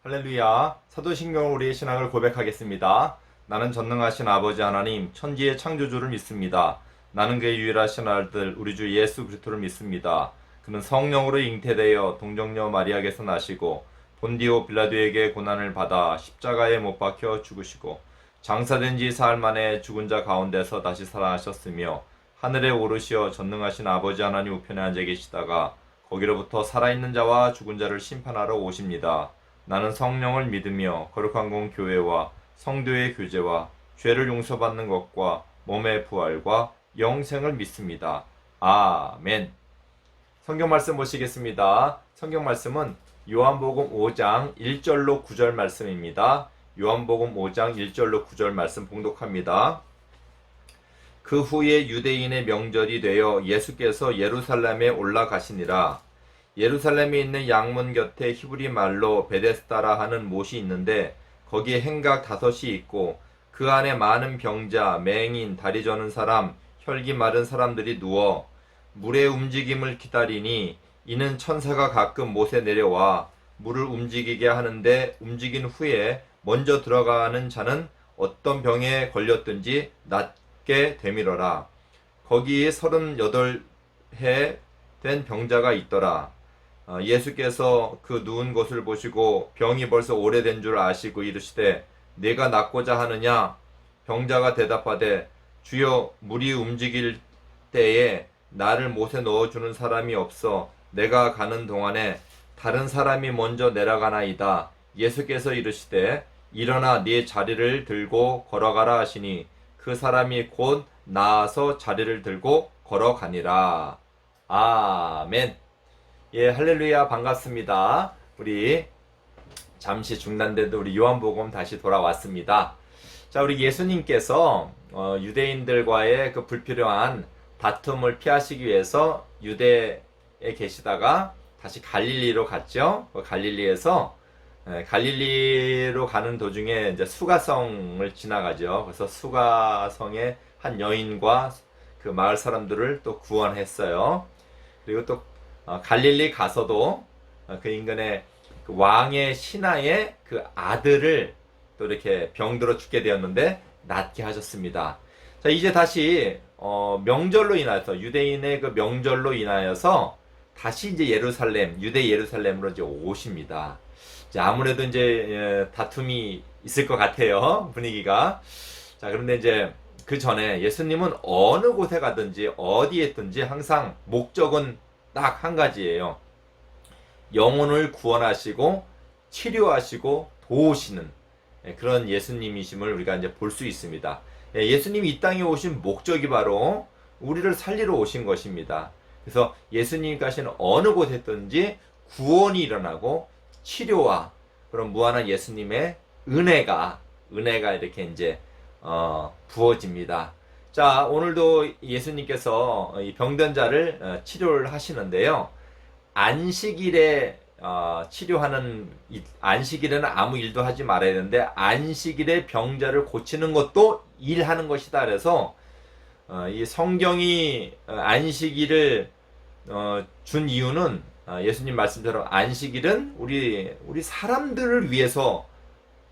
할렐루야. 사도신경으로 우리의 신앙을 고백하겠습니다. 나는 전능하신 아버지 하나님, 천지의 창조주를 믿습니다. 나는 그의 유일하신 아들, 우리 주 예수 그리스도를 믿습니다. 그는 성령으로 잉태되어 동정녀 마리아에게서 나시고 본디오 빌라도에게 고난을 받아 십자가에 못 박혀 죽으시고 장사된 지 사흘 만에 죽은 자 가운데서 다시 살아나셨으며 하늘에 오르시어 전능하신 아버지 하나님 우편에 앉아 계시다가 거기로부터 살아있는 자와 죽은 자를 심판하러 오십니다. 나는 성령을 믿으며 거룩한 공 교회와 성도의 교제와 죄를 용서받는 것과 몸의 부활과 영생을 믿습니다. 아멘. 성경 말씀 보시겠습니다. 성경 말씀은 요한복음 5장 1절로 9절 말씀입니다. 요한복음 5장 1절로 9절 말씀 봉독합니다. 그 후에 유대인의 명절이 되어 예수께서 예루살렘에 올라가시니라. 예루살렘에 있는 양문 곁에 히브리 말로 베데스다라 하는 못이 있는데 거기에 행각 5이 있고 그 안에 많은 병자, 맹인, 다리 저는 사람, 혈기 마른 사람들이 누워 물의 움직임을 기다리니 이는 천사가 가끔 못에 내려와 물을 움직이게 하는데 움직인 후에 먼저 들어가는 자는 어떤 병에 걸렸든지 낫게 되밀어라. 거기에 38해 된 병자가 있더라. 예수께서 그 누운 것을 보시고 병이 벌써 오래된 줄 아시고 이르시되 내가 낫고자 하느냐? 병자가 대답하되 주여 물이 움직일 때에 나를 못에 넣어주는 사람이 없어 내가 가는 동안에 다른 사람이 먼저 내려가나이다. 예수께서 이르시되 일어나 네 자리를 들고 걸어가라 하시니 그 사람이 곧 나아서 자리를 들고 걸어가니라. 아멘. 예, 할렐루야, 반갑습니다. 우리 잠시 중단돼도 우리 요한복음 다시 돌아왔습니다. 자, 우리 예수님께서 유대인들과의 그 불필요한 다툼을 피하시기 위해서 유대에 계시다가 다시 갈릴리로 갔죠. 갈릴리로 가는 도중에 이제 수가성을 지나가죠. 그래서 수가성의 한 여인과 그 마을 사람들을 또 구원했어요. 그리고 또 갈릴리 가서도 그 인근의 그 왕의 신하의 그 아들을 또 이렇게 병들어 죽게 되었는데 낫게 하셨습니다. 자, 이제 다시 명절로 인하여서 유대인의 그 명절로 인하여서 다시 이제 유대 예루살렘으로 이제 오십니다. 이제 아무래도 이제 다툼이 있을 것 같아요, 분위기가. 자, 그런데 이제 그 전에 예수님은 어느 곳에 가든지 어디에 있든지 항상 목적은 딱 한 가지예요. 영혼을 구원하시고 치료하시고 도우시는 그런 예수님이심을 우리가 이제 볼 수 있습니다. 예수님이 이 땅에 오신 목적이 바로 우리를 살리러 오신 것입니다. 그래서 예수님께서는 어느 곳에 있든지 구원이 일어나고 치료와 그런 무한한 예수님의 은혜가 이렇게 이제 부어집니다. 자, 오늘도 예수님께서 이 병든 자를 치료를 하시는데요. 안식일에 치료하는 안식일에는 아무 일도 하지 말아야 되는데 안식일에 병자를 고치는 것도 일하는 것이다. 그래서 이 성경이 안식일을 준 이유는 예수님 말씀대로 안식일은 우리 사람들을 위해서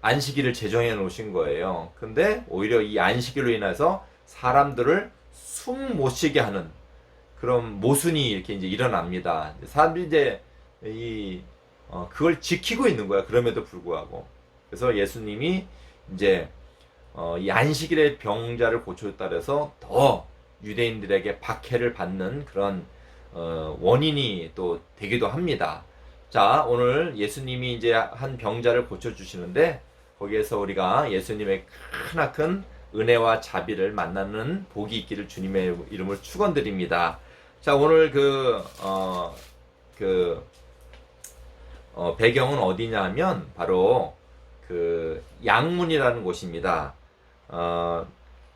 안식일을 제정해 놓으신 거예요. 근데 오히려 이 안식일로 인해서 사람들을 숨 못 쉬게 하는 그런 모순이 이렇게 이제 일어납니다. 사람들이 이제 그걸 지키고 있는 거야. 그럼에도 불구하고. 그래서 예수님이 이제 이 안식일의 병자를 고쳐줬다 그래서 더 유대인들에게 박해를 받는 그런 원인이 또 되기도 합니다. 자, 오늘 예수님이 이제 한 병자를 고쳐주시는데 거기에서 우리가 예수님의 크나큰 은혜와 자비를 만나는 복이 있기를 주님의 이름을 축원드립니다. 자, 오늘 배경은 어디냐면 바로 그 양문이라는 곳입니다.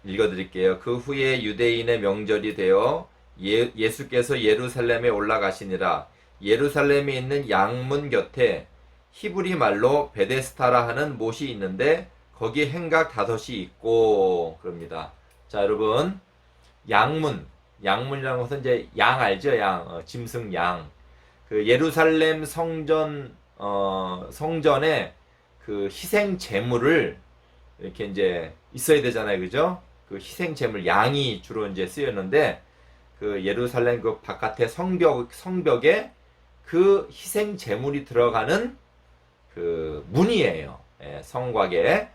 읽어드릴게요. 그 후에 유대인의 명절이 되어 예수께서 예루살렘에 올라가시니라. 예루살렘에 있는 양문 곁에 히브리 말로 베데스다라 하는 못이 있는데 거기에 행각 5이 있고 그럽니다. 자, 여러분, 양문이라는 것은 이제 양 알죠? 짐승 양. 그 예루살렘 성전에 그 희생 제물을 이렇게 이제 있어야 되잖아요, 그죠? 그 희생 제물 양이 주로 이제 쓰였는데 그 예루살렘 그 바깥에 성벽에 그 희생 제물이 들어가는 그 문이에요. 예, 성곽에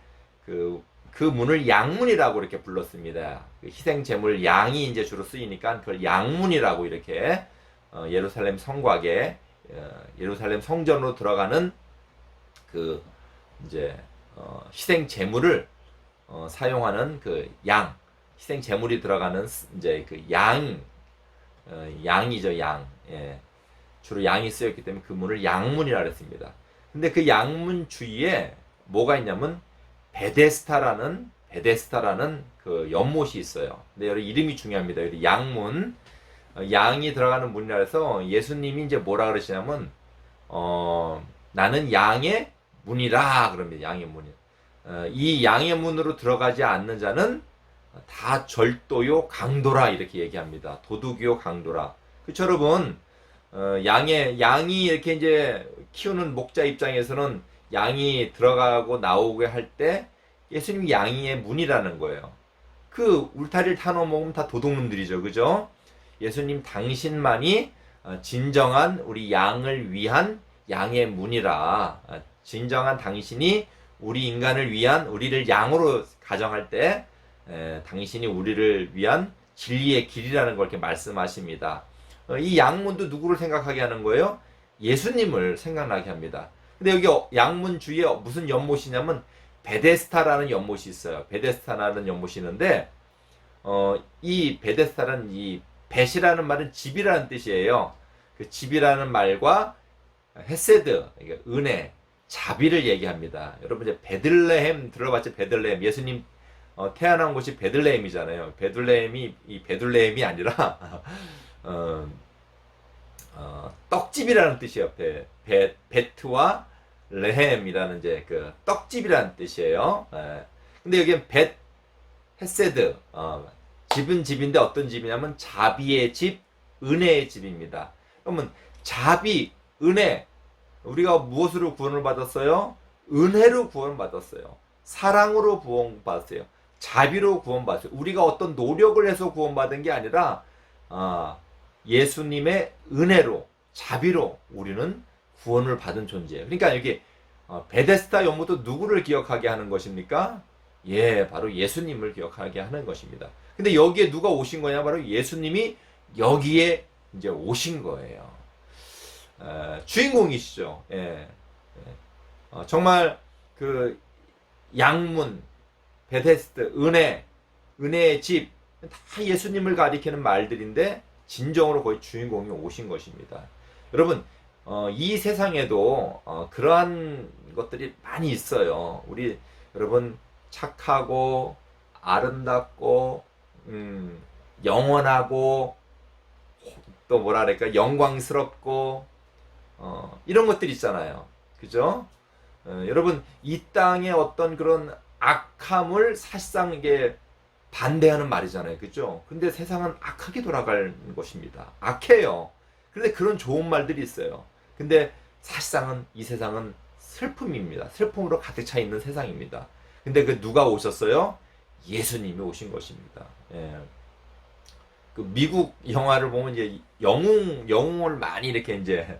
그 문을 양문이라고 이렇게 불렀습니다. 그 희생 제물 양이 이제 주로 쓰이니까 그걸 양문이라고 이렇게 예루살렘 성곽에 예루살렘 성전으로 들어가는 그 이제 희생 제물을 사용하는 그 희생 제물이 들어가는 이제 그 양이죠, 양. 예. 주로 양이 쓰였기 때문에 그 문을 양문이라 그랬습니다. 근데 그 양문 주위에 뭐가 있냐면 베데스다라는 그 연못이 있어요. 근데 여기 이름이 중요합니다. 여기 양문, 양이 들어가는 문이라 해서 예수님이 이제 뭐라 그러시냐면 나는 양의 문이라 그럽니다. 양의 문이. 이 양의 문으로 들어가지 않는 자는 다 절도요 강도라 이렇게 얘기합니다. 도둑이요 강도라. 그렇죠, 여러분? 양이 이렇게 이제 키우는 목자 입장에서는 양이 들어가고 나오게 할 때 예수님이 양의 문이라는 거예요. 그 울타리를 타놓으면 다 도둑놈들이죠, 그죠? 예수님 당신만이 진정한 우리 양을 위한 양의 문이라. 진정한 당신이 우리 인간을 위한 우리를 양으로 가정할 때 당신이 우리를 위한 진리의 길이라는 걸 이렇게 말씀하십니다. 이 양문도 누구를 생각하게 하는 거예요? 예수님을 생각나게 합니다. 근데 여기 양문 주위에 무슨 연못이냐면 베데스다라는 연못이 있어요. 베데스다라는 연못이 있는데 이 베데스다라는 이 벳이라는 말은 집이라는 뜻이에요. 그 집이라는 말과 헤세드, 은혜, 자비를 얘기합니다. 여러분 이제 베들레헴 들어봤죠? 베들레헴. 예수님 태어난 곳이 베들레헴이잖아요. 베들레헴이 이 베들레헴이 아니라 떡집이라는 뜻이에요. 베트와 레헴이라는 이제 그 떡집이라는 뜻이에요. 근데 여기는 벳 헤세드, 집은 집인데 어떤 집이냐면 자비의 집, 은혜의 집입니다. 그러면 자비, 은혜, 우리가 무엇으로 구원을 받았어요? 은혜로 구원받았어요. 사랑으로 구원받았어요. 자비로 구원받았어요. 우리가 어떤 노력을 해서 구원받은 게 아니라 예수님의 은혜로, 자비로 우리는 구원을 받은 존재예요. 그러니까 여기 베데스다 연못도 누구를 기억하게 하는 것입니까? 예, 바로 예수님을 기억하게 하는 것입니다. 근데 여기에 누가 오신 거냐? 바로 예수님이 여기에 이제 오신 거예요. 주인공이시죠. 예. 정말 그 양문, 베데스다, 은혜의 집, 다 예수님을 가리키는 말들인데 진정으로 거의 주인공이 오신 것입니다. 여러분, 이 세상에도 그러한 것들이 많이 있어요. 우리 여러분 착하고 아름답고 영원하고 또 뭐라 그럴까 영광스럽고 이런 것들이 있잖아요. 그죠? 여러분 이 땅의 어떤 그런 악함을 사실상 이게 반대하는 말이잖아요. 그죠? 근데 세상은 악하게 돌아갈 것입니다. 악해요. 그런데 그런 좋은 말들이 있어요. 근데 사실상은 이 세상은 슬픔입니다. 슬픔으로 가득 차 있는 세상입니다. 근데 그 누가 오셨어요? 예수님이 오신 것입니다. 예. 그 미국 영화를 보면 이제 영웅을 많이 이렇게 이제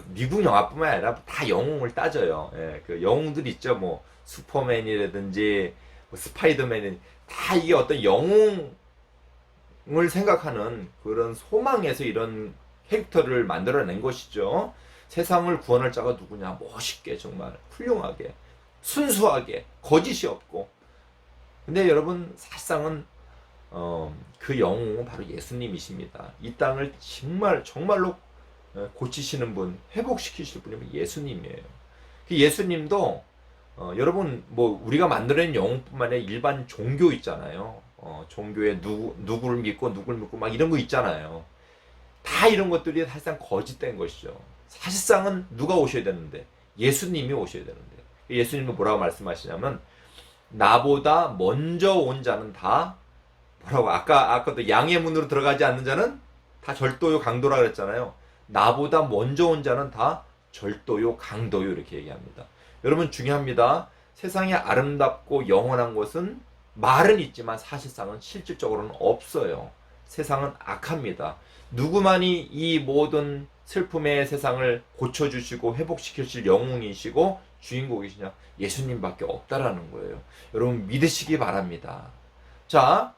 미국 영화뿐만 아니라 다 영웅을 따져요. 예. 그 영웅들 있죠. 뭐 슈퍼맨이라든지 뭐 스파이더맨이 다 이게 어떤 영웅을 생각하는 그런 소망에서 이런 캐릭터를 만들어낸 것이죠. 세상을 구원할 자가 누구냐? 멋있게 정말 훌륭하게 순수하게 거짓이 없고. 근데 여러분 사실상은 그 영웅은 바로 예수님이십니다. 이 땅을 정말로 고치시는 분, 회복시키실 분이 예수님이에요. 그 예수님도 여러분 뭐 우리가 만들어낸 영웅뿐만 아니라 일반 종교 있잖아요. 종교에 누구를 믿고 막 이런 거 있잖아요. 다 이런 것들이 사실상 거짓된 것이죠. 사실상은 누가 오셔야 되는데 예수님이 오셔야 되는데 예수님은 뭐라고 말씀하시냐면 나보다 먼저 온 자는 다 뭐라고 아까도 양의 문으로 들어가지 않는 자는 다 절도요 강도라 그랬잖아요. 나보다 먼저 온 자는 다 절도요 강도요 이렇게 얘기합니다. 여러분 중요합니다. 세상에 아름답고 영원한 것은 말은 있지만 사실상은 실질적으로는 없어요. 세상은 악합니다. 누구만이 이 모든 슬픔의 세상을 고쳐주시고 회복시키실 영웅이시고 주인공이시냐? 예수님밖에 없다라는 거예요. 여러분 믿으시기 바랍니다. 자,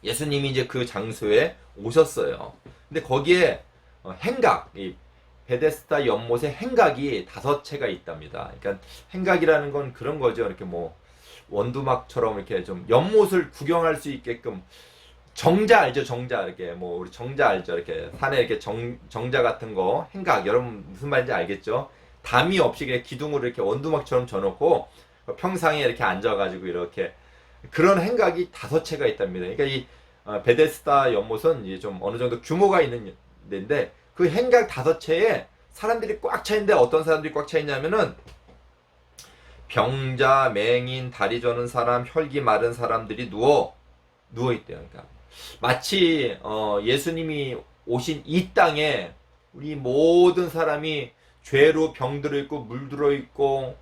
예수님이 이제 그 장소에 오셨어요. 근데 거기에 행각, 이 베데스다 연못에 행각이 5채가 있답니다. 그러니까 행각이라는 건 그런 거죠. 이렇게 뭐 원두막처럼 이렇게 좀 연못을 구경할 수 있게끔 정자 알죠? 정자 이렇게 뭐 우리 정자 알죠? 이렇게 산에 이렇게 정자 같은 거 행각 여러분 무슨 말인지 알겠죠? 담이 없이 그냥 기둥으로 이렇게 원두막처럼 져놓고 평상에 이렇게 앉아가지고 이렇게 그런 행각이 5채가 있답니다. 그러니까 이 베데스다 연못은 이제 좀 어느 정도 규모가 있는 데인데 그 행각 5채에 사람들이 꽉 차 있는데 어떤 사람들이 꽉 차 있냐면은 병자, 맹인, 다리 저는 사람, 혈기 마른 사람들이 누워 있대요. 그러니까 마치 예수님이 오신 이 땅에 우리 모든 사람이 죄로 병들어 있고 물들어 있고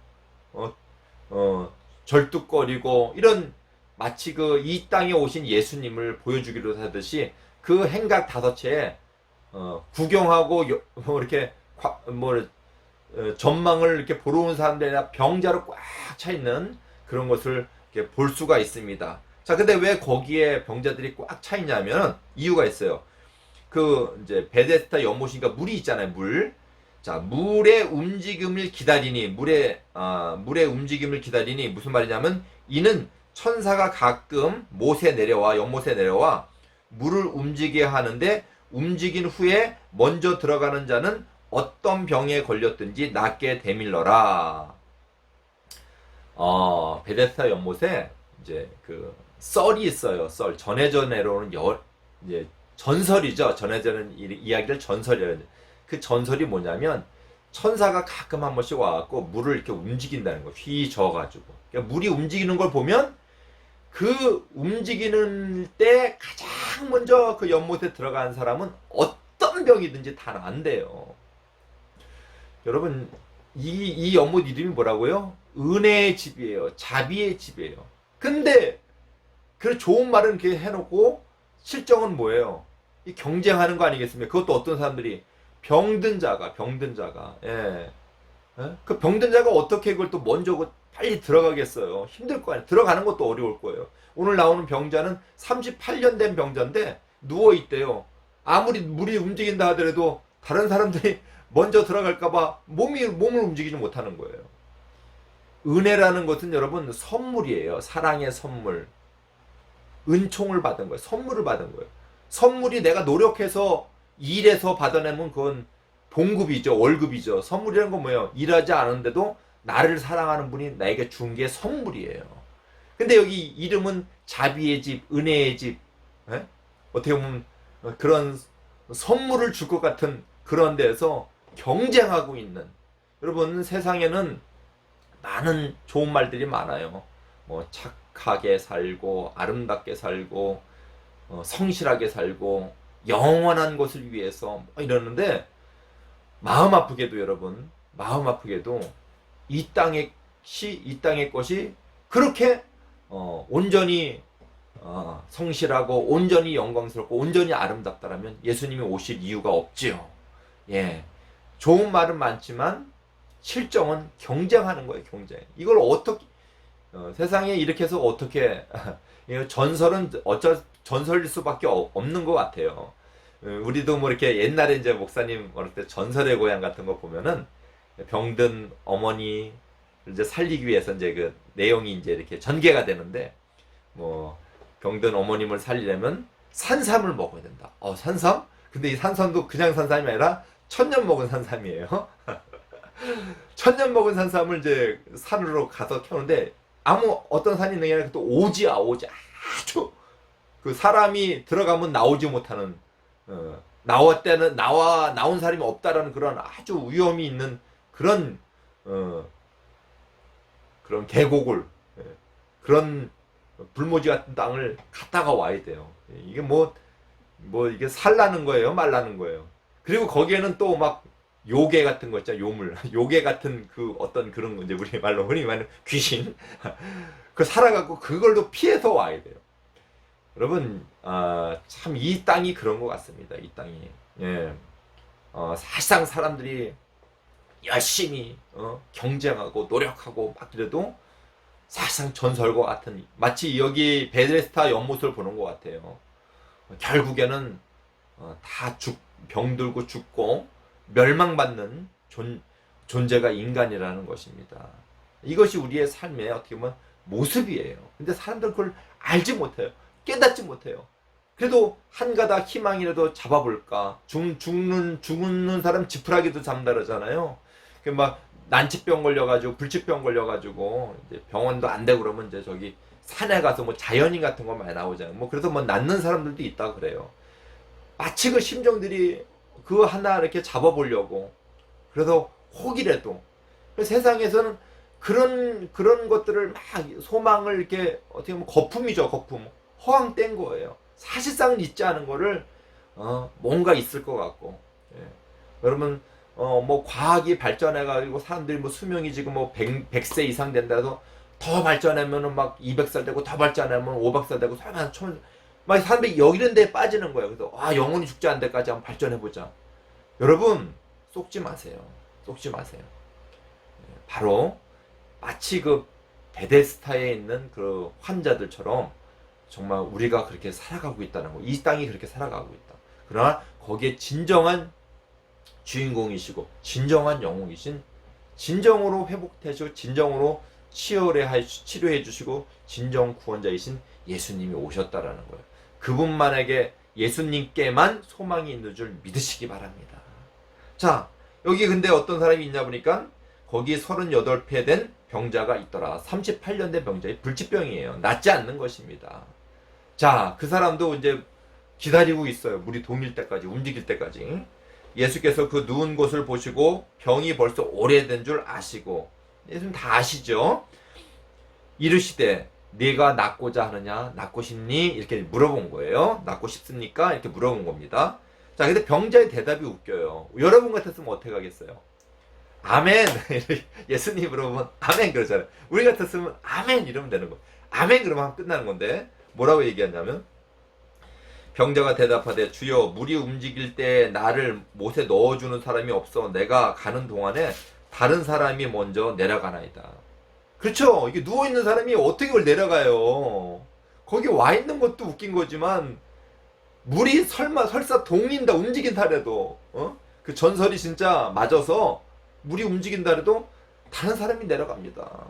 절뚝거리고 이런 마치 그 이 땅에 오신 예수님을 보여주기로 하듯이 그 행각 5채에 구경하고 뭐 이렇게 전망을 이렇게 보러 온 사람들이나 병자로 꽉 차 있는 그런 것을 이렇게 볼 수가 있습니다. 자, 근데 왜 거기에 병자들이 꽉 차 있냐면 이유가 있어요. 그 이제 베데스다 연못이니까 물이 있잖아요, 물. 자, 물의 움직임을 기다리니 물의 움직임을 기다리니 무슨 말이냐면 이는 천사가 가끔 연못에 내려와 물을 움직이게 하는데 움직인 후에 먼저 들어가는 자는 어떤 병에 걸렸든지 낫게 되밀러라. 베데스다 연못에 이제 그 썰이 있어요. 썰. 전해져 내려오는 이제 전설이죠. 전해지는 이야기를 전설이라고 해요. 그 전설이 뭐냐면 천사가 가끔 한 번씩 와갖고 물을 이렇게 움직인다는 거. 휘저어가지고. 그러니까 물이 움직이는 걸 보면 그 움직이는 때 가장 먼저 그 연못에 들어간 사람은 어떤 병이든지 다 나은대요. 여러분 이 연못 이름이 뭐라고요? 은혜의 집이에요. 자비의 집이에요. 근데 그 좋은 말은 이렇게 해놓고 실정은 뭐예요? 이 경쟁하는 거 아니겠습니까? 그것도 어떤 사람들이 병든 자가 예. 그 병든 자가 어떻게 그걸 또 먼저 빨리 들어가겠어요? 힘들 거 아니에요. 들어가는 것도 어려울 거예요. 오늘 나오는 병자는 38년 된 병자인데 누워있대요. 아무리 물이 움직인다 하더라도 다른 사람들이 먼저 들어갈까봐 몸을 움직이지 못하는 거예요. 은혜라는 것은 여러분 선물이에요. 사랑의 선물. 은총을 받은 거예요. 선물을 받은 거예요. 선물이 내가 노력해서 일해서 받아내면 그건 봉급이죠. 월급이죠. 선물이라는 건 뭐예요? 일하지 않은데도 나를 사랑하는 분이 나에게 준 게 선물이에요. 근데 여기 이름은 자비의 집, 은혜의 집. 에? 어떻게 보면 그런 선물을 줄 것 같은 그런 데서 경쟁하고 있는 여러분 세상에는 많은 좋은 말들이 많아요. 뭐 착하게 살고 아름답게 살고 성실하게 살고 영원한 것을 위해서 이러는데 마음 아프게도 여러분 마음 아프게도 이 땅의 것이 그렇게 온전히 성실하고 온전히 영광스럽고 온전히 아름답다라면 예수님이 오실 이유가 없지요. 예, 좋은 말은 많지만 실정은 경쟁하는 거예요. 경쟁. 이걸 어떻게 세상에 이렇게 해서 어떻게 전설은 전설일 수밖에 없는 것 같아요. 우리도 뭐 이렇게 옛날에 이제 목사님 어릴 때 전설의 고향 같은 거 보면은 병든 어머니 이제 살리기 위해서 이제 그 내용이 이제 이렇게 전개가 되는데 뭐 병든 어머님을 살리려면 산삼을 먹어야 된다. 산삼? 근데 이 산삼도 그냥 산삼이 아니라 1000년 먹은 산삼이에요. 1000년 먹은 산삼을 이제 산으로 가서 켜는데 어떤 산이 있는 게 아니라 또 오지 아주 그 사람이 들어가면 나오지 못하는 나온 사람이 없다라는 그런 아주 위험이 있는 그런 그런 계곡을 그런 불모지 같은 땅을 갔다가 와야 돼요. 이게 이게 살라는 거예요, 말라는 거예요. 그리고 거기에는 또 막 요괴 같은 거 있잖아, 요물. 요괴 같은 그 어떤 그런 이제 우리 말로 흔히 말하는 귀신. 그 살아갖고 그걸로 피해서 와야 돼요. 여러분, 참 이 땅이 그런 것 같습니다. 이 땅이. 예. 사실상 사람들이 열심히 경쟁하고 노력하고 막 그래도 사실상 전설과 같은, 마치 여기 베데스다 연못을 보는 것 같아요. 결국에는 다 병들고 죽고 멸망받는 존재가 인간이라는 것입니다. 이것이 우리의 삶의 어떻게 보면 모습이에요. 근데 사람들 그걸 알지 못해요. 깨닫지 못해요. 그래도 한 가닥 희망이라도 잡아볼까. 죽는 사람 지푸라기도 잡는다 그러잖아요. 막 난치병 걸려가지고 불치병 걸려가지고 이제 병원도 안 되고 그러면 이제 저기 산에 가서 뭐 자연인 같은 거 많이 나오잖아요. 뭐 그래서 뭐 낫는 사람들도 있다 그래요. 마치 그 심정들이 그 하나 이렇게 잡아보려고, 그래서 혹이라도 세상에서는 그런 것들을 막 소망을 이렇게 어떻게 보면 거품이죠, 거품. 허황된 거예요. 사실상은 있지 않은 거를 뭔가 있을 것 같고. 예. 여러분 뭐 과학이 발전해가지고 사람들이 뭐 수명이 지금 뭐 100세 이상 된다 해서 더 발전하면은 막 200살 되고, 더 발전하면 500살 되고, 설마 막 사람들이 이런 데에 빠지는 거예요. 그래서 영원히 죽지 않을 때까지 한번 발전해보자. 여러분 속지 마세요. 속지 마세요. 바로 마치 그 베데스다에 있는 그 환자들처럼 정말 우리가 그렇게 살아가고 있다는 거. 이 땅이 그렇게 살아가고 있다. 그러나 거기에 진정한 주인공이시고 진정한 영웅이신, 진정으로 회복되시고 진정으로 치료해 주시고 진정 구원자이신 예수님이 오셨다라는 거예요. 그분만에게, 예수님께만 소망이 있는 줄 믿으시기 바랍니다. 자, 여기 근데 어떤 사람이 있냐 보니까 거기 38폐 된 병자가 있더라. 38년 된 병자의 불치병이에요. 낫지 않는 것입니다. 자, 그 사람도 이제 기다리고 있어요. 물이 동일 때까지, 움직일 때까지. 예수께서 그 누운 곳을 보시고 병이 벌써 오래된 줄 아시고, 예수님 다 아시죠? 이르시되 네가 낫고자 하느냐, 낫고 싶니? 이렇게 물어본 거예요. 낫고 싶습니까? 이렇게 물어본 겁니다. 자, 근데 병자의 대답이 웃겨요. 여러분 같았으면 어떻게 하겠어요? 아멘. 예수님 물어보면 아멘 그러잖아요. 우리 같았으면 아멘 이러면 되는 거. 아멘 그러면 끝나는 건데, 뭐라고 얘기하냐면, 병자가 대답하되 주여, 물이 움직일 때 나를 못에 넣어주는 사람이 없어 내가 가는 동안에 다른 사람이 먼저 내려가나이다. 그렇죠. 이게 누워있는 사람이 어떻게 그걸 내려가요. 거기 와 있는 것도 웃긴 거지만 물이 설사 동린다, 움직인다 해도 그 전설이 진짜 맞아서 물이 움직인다 해도 다른 사람이 내려갑니다.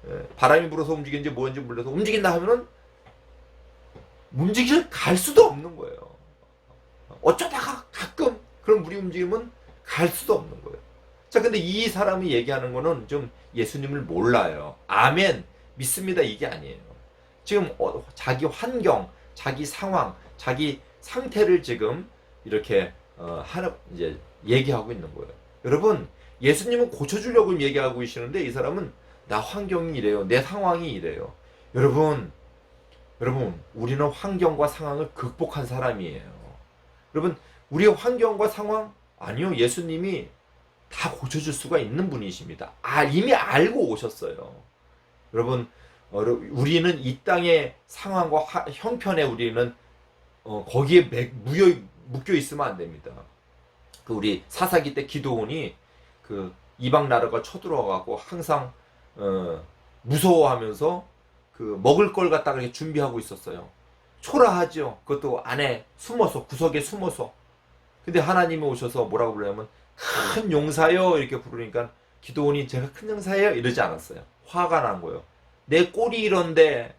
예, 바람이 불어서 움직이는지 뭐인지 몰라서 움직인다 하면은 갈 수도 없는 거예요. 어쩌다가 가끔 그런 물이 움직이면 갈 수도 없는 거예요. 자, 근데 이 사람이 얘기하는 거는 좀 예수님을 몰라요. 아멘, 믿습니다, 이게 아니에요. 지금 자기 환경, 자기 상황, 자기 상태를 지금 이렇게 이제 얘기하고 있는 거예요. 여러분, 예수님은 고쳐주려고 얘기하고 계시는데 이 사람은 나 환경이 이래요, 내 상황이 이래요. 여러분, 우리는 환경과 상황을 극복한 사람이에요. 여러분, 우리의 환경과 상황, 아니요, 예수님이 다 고쳐줄 수가 있는 분이십니다. 이미 알고 오셨어요. 여러분, 우리는 이 땅의 상황과 형편에 우리는 거기에 묶여 있으면 안 됩니다. 그 우리 사사기 때 기도원이 그 이방 나라가 쳐들어가고 항상 무서워하면서 그 먹을 걸 갖다가 이렇게 준비하고 있었어요. 초라하죠. 그것도 안에 숨어서, 구석에 숨어서. 근데 하나님이 오셔서 뭐라고 부르냐면 큰 용사요 이렇게 부르니까 기도원이 제가 큰 용사예요 이러지 않았어요. 화가 난 거예요. 내 꼴이 이런데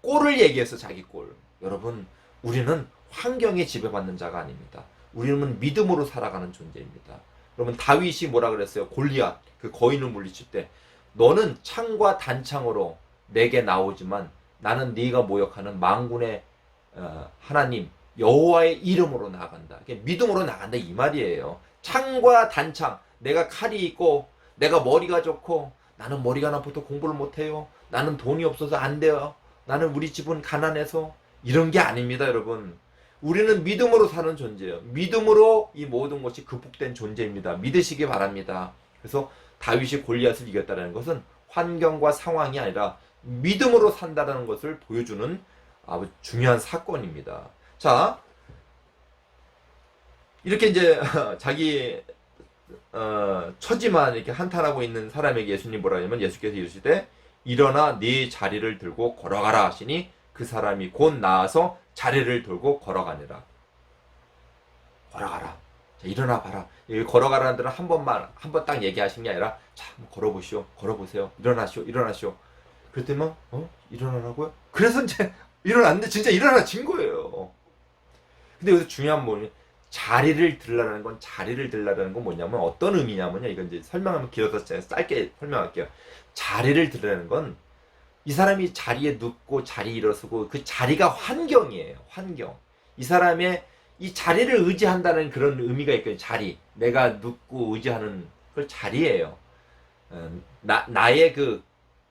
꼴을 얘기해서 자기 꼴. 여러분, 우리는 환경에 지배받는 자가 아닙니다. 우리는 믿음으로 살아가는 존재입니다. 여러분, 다윗이 뭐라 그랬어요? 골리앗 그 거인을 물리칠 때 너는 창과 단창으로 내게 나오지만 나는 네가 모욕하는 만군의 하나님 여호와의 이름으로 나아간다. 믿음으로 나간다 이 말이에요. 창과 단창, 내가 칼이 있고 내가 머리가 좋고 나는 머리가 나쁘고 공부를 못해요. 나는 돈이 없어서 안 돼요. 나는 우리 집은 가난해서, 이런 게 아닙니다, 여러분. 우리는 믿음으로 사는 존재예요. 믿음으로 이 모든 것이 극복된 존재입니다. 믿으시기 바랍니다. 그래서 다윗이 골리앗을 이겼다는 것은 환경과 상황이 아니라 믿음으로 산다는 것을 보여주는 아주 중요한 사건입니다. 자, 이렇게 이제 자기 처지만 이렇게 한탄하고 있는 사람에게 예수님 뭐라 하냐면, 예수께서 이르시되 일어나 네 자리를 들고 걸어가라 하시니 그 사람이 곧 나아서 자리를 들고 걸어가니라. 걸어가라. 자, 일어나 봐라. 여기 걸어가라는 데는 한 번 딱 얘기하신 게 아니라, 자, 한번 걸어보시오. 걸어보세요. 일어나시오. 일어나시오. 그랬더니 일어나라고요? 그래서 이제 일어났는데 진짜 일어나진 거예요. 근데 여기서 중요한 뭐냐, 자리를 들라는 건 뭐냐면 어떤 의미냐면요. 이건 이제 설명하면 길어서 짧게 설명할게요. 자리를 들라는 건 이 사람이 자리에 눕고 자리 일어서고 그 자리가 환경이에요. 환경. 이 사람의 이 자리를 의지한다는 그런 의미가 있거든요. 자리. 내가 눕고 의지하는 그 자리예요. 나의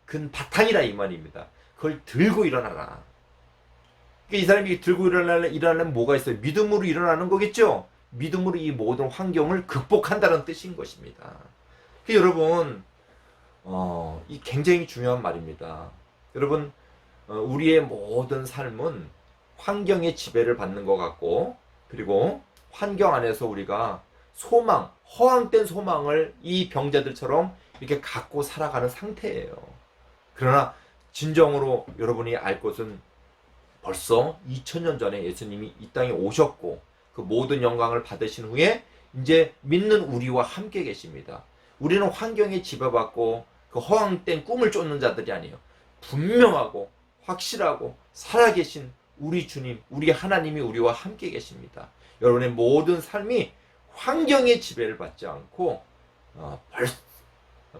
근 바탕이라 이 말입니다. 그걸 들고 일어나라. 이 사람이 들고 일어나려면 뭐가 있어요? 믿음으로 일어나는 거겠죠? 믿음으로 이 모든 환경을 극복한다는 뜻인 것입니다. 여러분, 이 굉장히 중요한 말입니다. 여러분, 우리의 모든 삶은 환경의 지배를 받는 것 같고, 그리고 환경 안에서 우리가 소망, 허황된 소망을 이 병자들처럼 이렇게 갖고 살아가는 상태예요. 그러나 진정으로 여러분이 알 것은 벌써 2000년 전에 예수님이 이 땅에 오셨고 그 모든 영광을 받으신 후에 이제 믿는 우리와 함께 계십니다. 우리는 환경에 지배받고 그 허황된 꿈을 쫓는 자들이 아니에요. 분명하고 확실하고 살아계신 우리 주님, 우리 하나님이 우리와 함께 계십니다. 여러분의 모든 삶이 환경의 지배를 받지 않고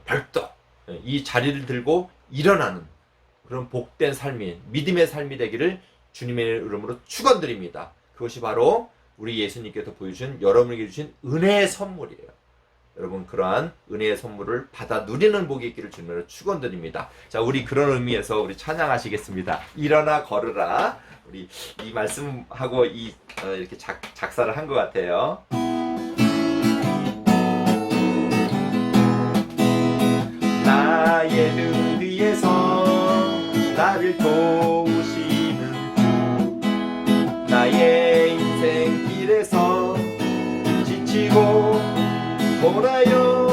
벌떡 이 자리를 들고 일어나는 그런 복된 삶이, 믿음의 삶이 되기를 주님의 이름으로 축원드립니다. 그것이 바로 우리 예수님께서 보여주신, 여러분에게 주신 은혜의 선물이에요. 여러분, 그러한 은혜의 선물을 받아 누리는 복이 있기를 주님으로 축원드립니다. 자, 우리 그런 의미에서 우리 찬양하시겠습니다. 일어나 걸으라. 우리 이 말씀하고 이렇게 작사를 한 것 같아요. 나의 등 뒤에서 나를 도우시는 주, 나의 인생길에서 지치고 돌아요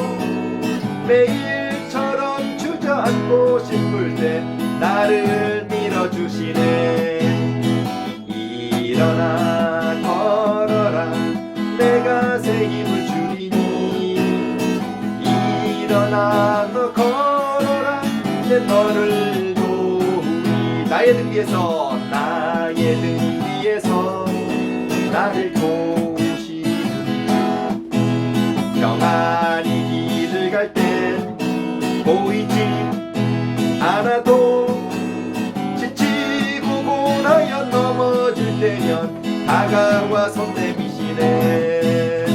매일처럼 주저앉고 싶을 때 나를 밀어주시네. 일어나 걸어라 내가 새 힘을 주리니. 일어나 너 걸어라 내 너를 도우리. 나의 등 뒤에서 나를 도우시니. 평안히 길을 갈 땐 보이지 않아도 지치고 고나여 넘어질 때면 다가와 손 내미시네.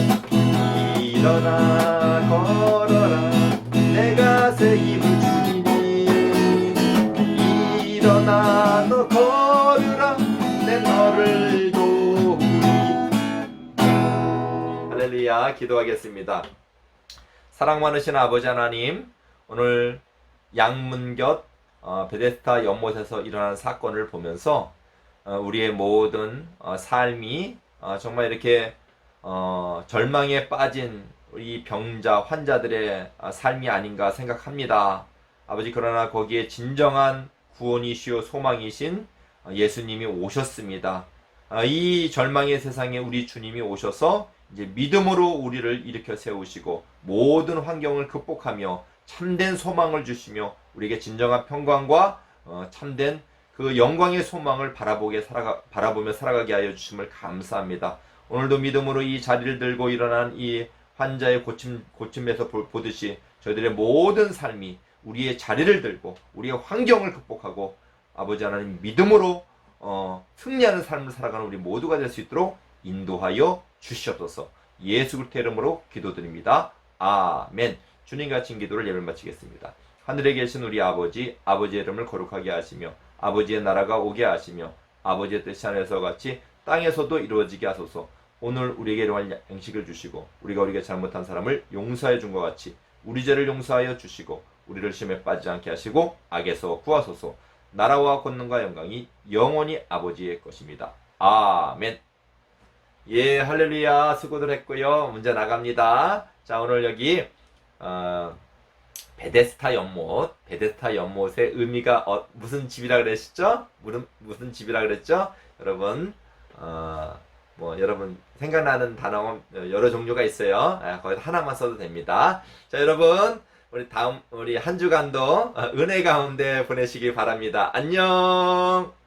일어나 걸어라 내가 새 힘을 주리니. 일어나 너 걸으라 내 너를 도우리. 할렐루야. 기도하겠습니다. 사랑 많으신 아버지 하나님, 오늘 양문곁 베데스다 연못에서 일어난 사건을 보면서 우리의 모든 삶이 정말 이렇게 절망에 빠진 이 병자 환자들의 삶이 아닌가 생각합니다. 아버지, 그러나 거기에 진정한 구원이시오 소망이신 예수님이 오셨습니다. 이 절망의 세상에 우리 주님이 오셔서 이제 믿음으로 우리를 일으켜 세우시고 모든 환경을 극복하며 참된 소망을 주시며 우리에게 진정한 평강과 참된 그 영광의 소망을 바라보며 살아가게 하여 주심을 감사합니다. 오늘도 믿음으로 이 자리를 들고 일어난 이 환자의 고침에서 보듯이 저희들의 모든 삶이 우리의 자리를 들고 우리의 환경을 극복하고 아버지 하나님 믿음으로 승리하는 삶을 살아가는 우리 모두가 될 수 있도록 인도하여 주시옵소서. 예수 그리스도의 이름으로 기도드립니다. 아멘. 주님과 같이 기도를 예배 마치겠습니다. 하늘에 계신 우리 아버지, 아버지의 이름을 거룩하게 하시며 아버지의 나라가 오게 하시며 아버지의 뜻이 하늘에서 같이 땅에서도 이루어지게 하소서. 오늘 우리에게 일용할 양식을 주시고 우리가 우리에게 잘못한 사람을 용서해 준 것 같이 우리 죄를 용서하여 주시고 우리를 시험에 빠지지 않게 하시고 악에서 구하소서. 나라와 권능과 영광이 영원히 아버지의 것입니다. 아멘. 예, 할렐루야. 수고들 했고요. 문제 나갑니다. 자, 오늘 여기 베데스다 연못의 의미가 무슨 집이라 그랬죠? 무슨 집이라 그랬죠? 여러분, 여러분 생각나는 단어 여러 종류가 있어요. 거기서 하나만 써도 됩니다. 자, 여러분, 우리 한 주간도 은혜 가운데 보내시기 바랍니다. 안녕.